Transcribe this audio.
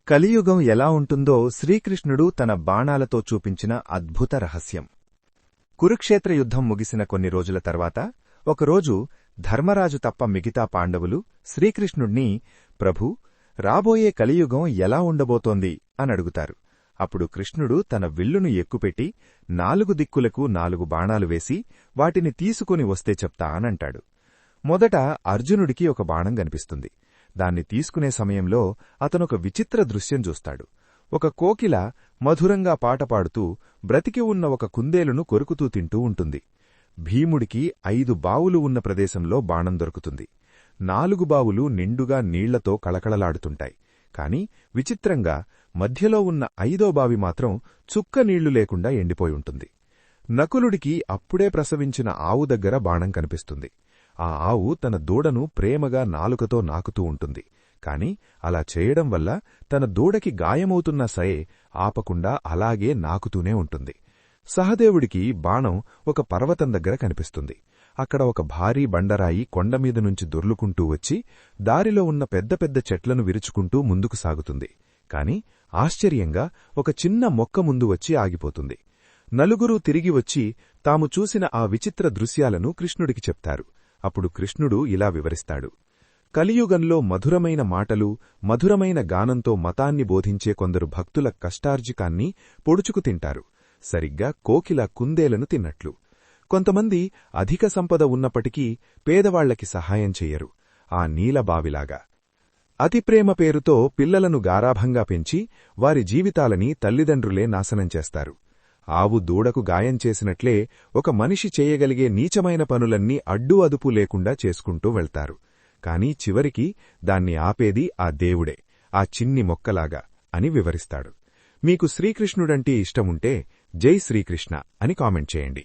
కలియుగం ఎలా ఉంటుందో శ్రీకృష్ణుడు తన బాణాలతో చూపించిన అద్భుత రహస్యం. కురుక్షేత్ర యుద్ధం ముగిసిన కొన్ని రోజుల తర్వాత ఒకరోజు ధర్మరాజు తప్ప మిగతా పాండవులు శ్రీకృష్ణుణ్ణి, ప్రభూ, రాబోయే కలియుగం ఎలా ఉండబోతోంది అనడుగుతారు. అప్పుడు కృష్ణుడు తన విల్లును ఎక్కుపెట్టి 4 దిక్కులకు 4 బాణాలు వేసి వాటిని తీసుకుని వస్తే చెప్తా అనంటాడు. మొదట అర్జునుడికి ఒక బాణం కనిపిస్తుంది. దాన్ని తీసుకునే సమయంలో అతనొక విచిత్ర దృశ్యం చూస్తాడు. ఒక కోకిల మధురంగా పాట పాడుతూ బ్రతికి ఉన్న ఒక కుందేలును కొరుకుతూ తింటూ ఉంటుంది. భీముడికి 5 బావులు ఉన్న ప్రదేశంలో బాణం దొరుకుతుంది. 4 బావులు నిండుగా నీళ్లతో కళకళలాడుతుంటాయి. కాని విచిత్రంగా మధ్యలో ఉన్న 5వ బావి మాత్రం చుక్క నీళ్లు లేకుండా ఎండిపోయి ఉంటుంది. నకులుడికి అప్పుడే ప్రసవించిన ఆవు దగ్గర బాణం కనిపిస్తుంది. ఆ ఆవు తన దూడను ప్రేమగా నాలుకతో నాకుతూ ఉంటుంది. కాని అలా చేయడం వల్ల తన దూడకి గాయమవుతున్నా సరే ఆపకుండా అలాగే నాకుతూనే ఉంటుంది. సహదేవుడికి బాణం ఒక పర్వతం దగ్గర కనిపిస్తుంది. అక్కడ ఒక భారీ బండరాయి కొండమీద నుంచి దొర్లుకుంటూ వచ్చి దారిలో ఉన్న పెద్ద పెద్ద చెట్లను విరుచుకుంటూ ముందుకు సాగుతుంది. కాని ఆశ్చర్యంగా ఒక చిన్న మొక్క ముందు వచ్చి ఆగిపోతుంది. నలుగురూ తిరిగి వచ్చి తాము చూసిన ఆ విచిత్ర దృశ్యాలను కృష్ణుడికి చెప్తారు. అప్పుడు కృష్ణుడు ఇలా వివరిస్తాడు. కలియుగంలో మధురమైన మాటలు, మధురమైన గానంతో మతాన్ని బోధించే కొందరు భక్తుల కష్టార్జికాన్ని పొడుచుకు తింటారు, సరిగ్గా కోకిల కుందేలను తిన్నట్లు. కొంతమంది అధిక సంపద ఉన్నప్పటికీ పేదవాళ్లకి సహాయం చెయ్యరు, ఆ నీలబావిలాగా. అతిప్రేమ పేరుతో పిల్లలను గారాభంగా పెంచి వారి జీవితాలని తల్లిదండ్రులే నాశనం చేస్తారు. ఆవు దూడకు గాయం చేసినట్లే ఒక మనిషి చేయగలిగే నీచమైన పనులన్నీ అడ్డూ అదుపు లేకుండా చేసుకుంటూ వెళ్తారు. కాని చివరికి దాన్ని ఆపేది ఆ దేవుడే, ఆ చిన్ని మొక్కలాగా అని వివరిస్తాడు. మీకు శ్రీకృష్ణుడంటే ఇష్టముంటే జై శ్రీకృష్ణ అని కామెంట్ చేయండి.